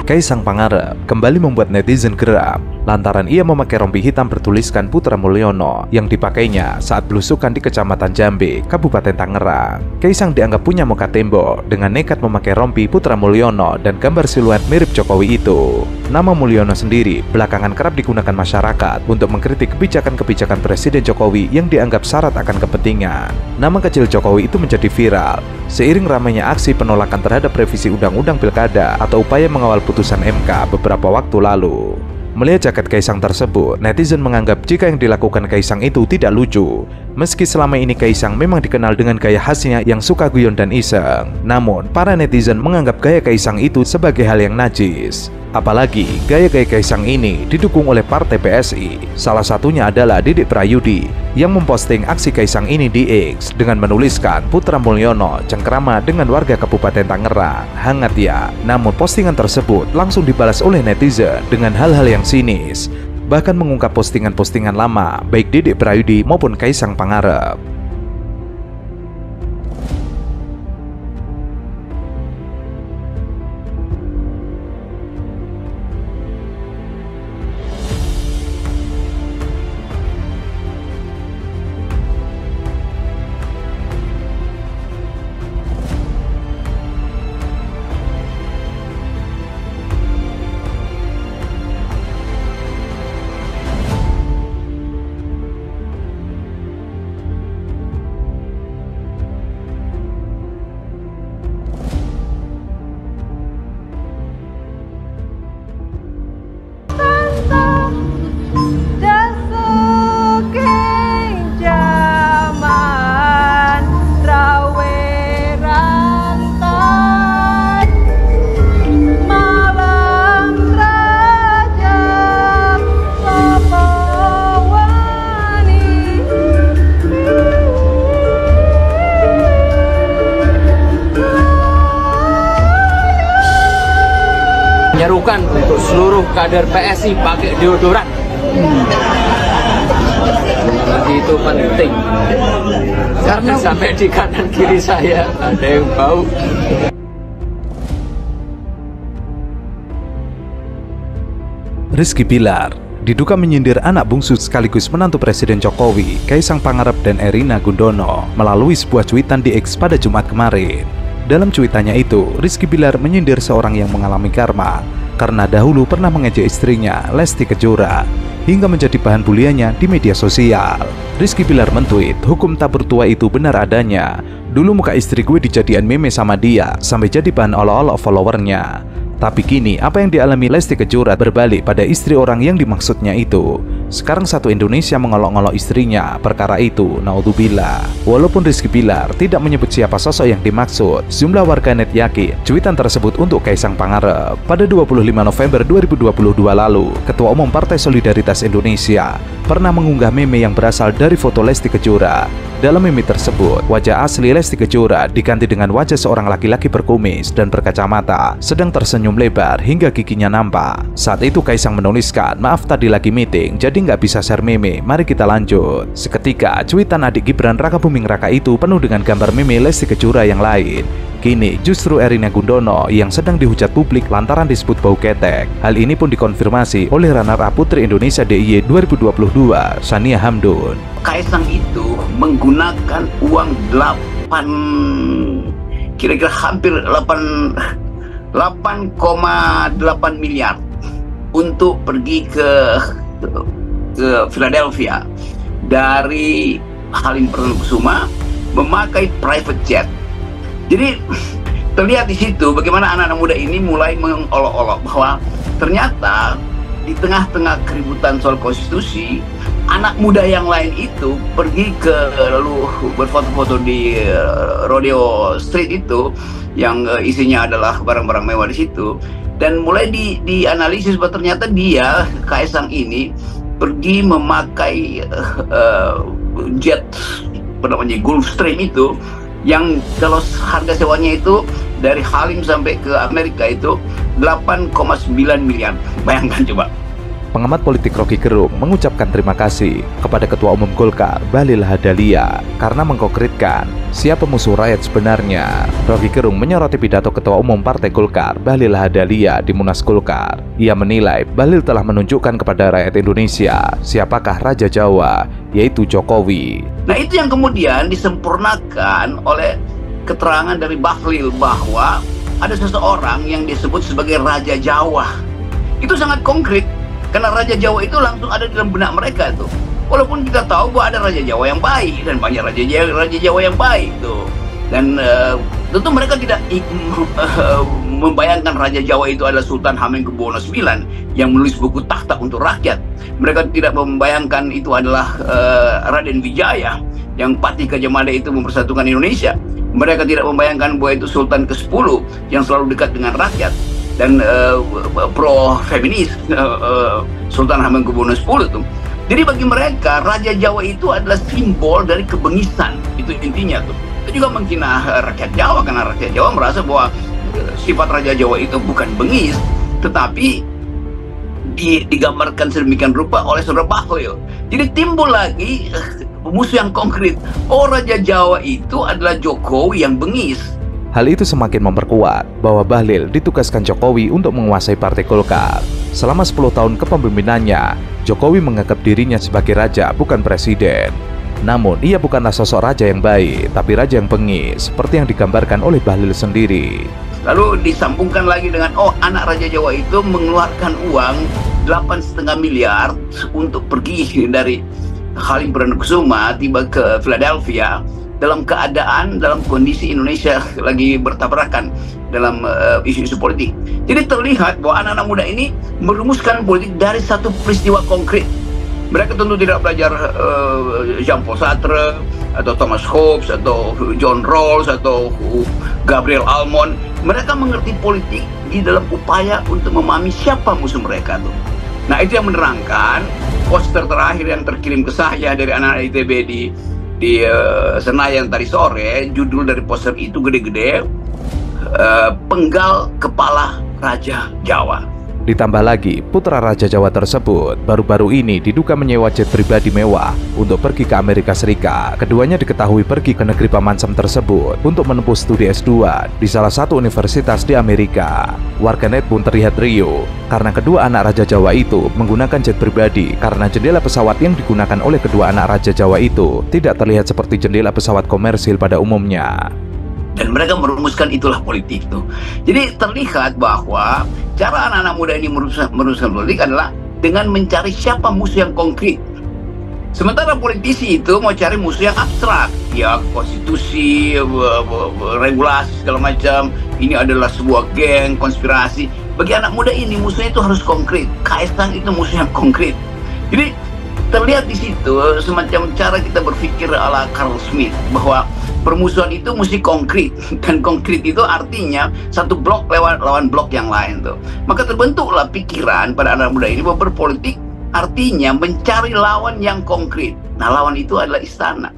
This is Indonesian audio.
Kaisang Pangarep kembali membuat netizen geram lantaran ia memakai rompi hitam bertuliskan Putra Mulyono yang dipakainya saat belusukan di Kecamatan Jambe, Kabupaten Tangerang. Kaisang dianggap punya muka tembok dengan nekat memakai rompi Putra Mulyono dan gambar siluet mirip Jokowi itu. Nama Mulyono sendiri belakangan kerap digunakan masyarakat untuk mengkritik kebijakan-kebijakan Presiden Jokowi yang dianggap syarat akan kepentingan. Nama kecil Jokowi itu menjadi viral seiring ramainya aksi penolakan terhadap revisi Undang-Undang Pilkada atau upaya mengawal putusan MK beberapa waktu lalu. Melihat jaket Kaisang tersebut, netizen menganggap jika yang dilakukan Kaisang itu tidak lucu. Meski selama ini Kaisang memang dikenal dengan gaya khasnya yang suka guyon dan iseng, namun para netizen menganggap gaya Kaisang itu sebagai hal yang najis. Apalagi gaya-gaya Kaisang ini didukung oleh partai PSI. Salah satunya adalah Didik Prayudi yang memposting aksi Kaisang ini di X dengan menuliskan Putra Mulyono cengkrama dengan warga Kabupaten Tangerang. Hangat ya. Namun postingan tersebut langsung dibalas oleh netizen dengan hal-hal yang sinis, bahkan mengungkap postingan-postingan lama baik Didik Prayudi maupun Kaisang Pangarep. Menyerukan untuk seluruh kader PSI pakai deodoran. Itu penting karena sampai di kanan kiri saya ada yang bau. Rizky Bilar diduga menyindir anak bungsu sekaligus menantu Presiden Jokowi, Kaisang Pangarep dan Erina Gudono melalui sebuah cuitan di X pada Jumat kemarin. Dalam cuitannya itu, Rizky Bilar menyindir seorang yang mengalami karma karena dahulu pernah mengejek istrinya, Lesti Kejora, hingga menjadi bahan buliannya di media sosial. Rizky Bilar mentweet, hukum tabur tua itu benar adanya. Dulu muka istri gue dijadian meme sama dia, sampai jadi bahan olok-olok followernya. Tapi kini, apa yang dialami Lesti Kejora berbalik pada istri orang yang dimaksudnya itu. Sekarang satu Indonesia mengolok-olok istrinya, perkara itu, naudzubillah. Walaupun Rizky Bilar tidak menyebut siapa sosok yang dimaksud, sejumlah warganet yakin cuitan tersebut untuk Kaisang Pangarep. Pada 25 November 2022 lalu, Ketua Umum Partai Solidaritas Indonesia pernah mengunggah meme yang berasal dari foto Lesti Kejora. Dalam meme tersebut, wajah asli Lesti Kejora diganti dengan wajah seorang laki-laki berkumis dan berkacamata, sedang tersenyum lebar hingga giginya nampak. Saat itu Kaisang menuliskan, maaf tadi lagi meeting, jadi nggak bisa share meme, mari kita lanjut. Seketika, cuitan adik Gibran Rakabuming Raka itu penuh dengan gambar meme Lesti Kejora yang lain. Kini justru Erina Gudono yang sedang dihujat publik lantaran disebut bau ketek. Hal ini pun dikonfirmasi oleh runner-up Putri Indonesia DIY 2022, Shania Hamdun. Kaisang itu menggunakan uang 8, kira-kira hampir 8,8 miliar untuk pergi ke Philadelphia dari Halim Perdana memakai private jet. Jadi terlihat di situ bagaimana anak-anak muda ini mulai mengolok-olok bahwa ternyata di tengah-tengah keributan soal konstitusi, anak muda yang lain itu pergi ke lalu berfoto-foto di Rodeo Street itu yang isinya adalah barang-barang mewah di situ, dan mulai dianalisis bahwa ternyata dia, Kaisang ini, pergi memakai jet Gulfstream itu yang kalau harga sewanya itu dari Halim sampai ke Amerika itu 8,9 miliar. Bayangkan coba. Pengamat politik Rocky Gerung mengucapkan terima kasih kepada Ketua Umum Golkar Bahlil Lahadalia karena mengkonkretkan siapa musuh rakyat sebenarnya? Rocky Gerung menyoroti pidato Ketua Umum Partai Golkar, Bahlil Lahadalia di Munas Golkar. Ia menilai Bahlil telah menunjukkan kepada rakyat Indonesia siapakah Raja Jawa, yaitu Jokowi. Nah, itu yang kemudian disempurnakan oleh keterangan dari Bahlil bahwa ada seseorang yang disebut sebagai Raja Jawa. Itu sangat konkret, karena Raja Jawa itu langsung ada di dalam benak mereka tuh. Walaupun kita tahu bahwa ada Raja Jawa yang baik dan banyak Raja Jawa yang baik tuh. Dan tentu mereka tidak membayangkan Raja Jawa itu adalah Sultan Hamengkubuwono IX yang menulis buku Takhta untuk Rakyat. Mereka tidak membayangkan itu adalah Raden Wijaya yang Patih Gajah Mada itu mempersatukan Indonesia. Mereka tidak membayangkan bahwa itu Sultan ke-10 yang selalu dekat dengan rakyat dan pro-feminis, Sultan Hamengkubuwono X itu. Jadi bagi mereka Raja Jawa itu adalah simbol dari kebengisan, itu intinya tuh. Itu juga menghina rakyat Jawa, karena rakyat Jawa merasa bahwa sifat Raja Jawa itu bukan bengis, tetapi digambarkan sedemikian rupa oleh saudara Bahlil. Jadi timbul lagi musuh yang konkret. Oh, Raja Jawa itu adalah Jokowi yang bengis. Hal itu semakin memperkuat bahwa Bahlil ditugaskan Jokowi untuk menguasai Partai Golkar. Selama 10 tahun kepemimpinannya, Jokowi menganggap dirinya sebagai raja, bukan presiden. Namun, ia bukanlah sosok raja yang baik, tapi raja yang bengis, seperti yang digambarkan oleh Bahlil sendiri. Lalu disambungkan lagi dengan, oh, anak Raja Jawa itu mengeluarkan uang 8,5 miliar untuk pergi dari Halim Perdanakusuma tiba ke Philadelphia dalam kondisi Indonesia lagi bertabrakan dalam isu-isu politik. Jadi terlihat bahwa anak-anak muda ini merumuskan politik dari satu peristiwa konkret. Mereka tentu tidak belajar Jean-Paul Sartre atau Thomas Hobbes atau John Rawls atau Gabriel Almond. Mereka mengerti politik di dalam upaya untuk memahami siapa musuh mereka tuh. Nah, itu yang menerangkan poster terakhir yang terkirim ke saya dari anak-anak ITB di Senayan tadi sore. Judul dari poster itu gede-gede, Penggal Kepala Raja Jawa. Ditambah lagi, putra Raja Jawa tersebut baru-baru ini diduga menyewa jet pribadi mewah untuk pergi ke Amerika Serikat. Keduanya diketahui pergi ke negeri Paman Sam tersebut untuk menempuh studi S2 di salah satu universitas di Amerika. Warganet pun terlihat riuh karena kedua anak Raja Jawa itu menggunakan jet pribadi, karena jendela pesawat yang digunakan oleh kedua anak Raja Jawa itu tidak terlihat seperti jendela pesawat komersil pada umumnya. Dan mereka merumuskan itulah politik tuh. Jadi terlihat bahwa cara anak-anak muda ini merumuskan politik adalah dengan mencari siapa musuh yang konkret. Sementara politisi itu mau cari musuh yang abstrak, ya konstitusi, regulasi segala macam. Ini adalah sebuah geng, konspirasi. Bagi anak muda ini musuhnya itu harus konkret. Kaisang itu musuh yang konkret. Jadi terlihat di situ semacam cara kita berpikir ala Carl Smith bahwa permusuhan itu mesti konkret, dan konkret itu artinya satu blok lawan blok yang lain tuh. Maka terbentuklah pikiran pada anak muda ini bahwa berpolitik artinya mencari lawan yang konkret. Nah, lawan itu adalah istana.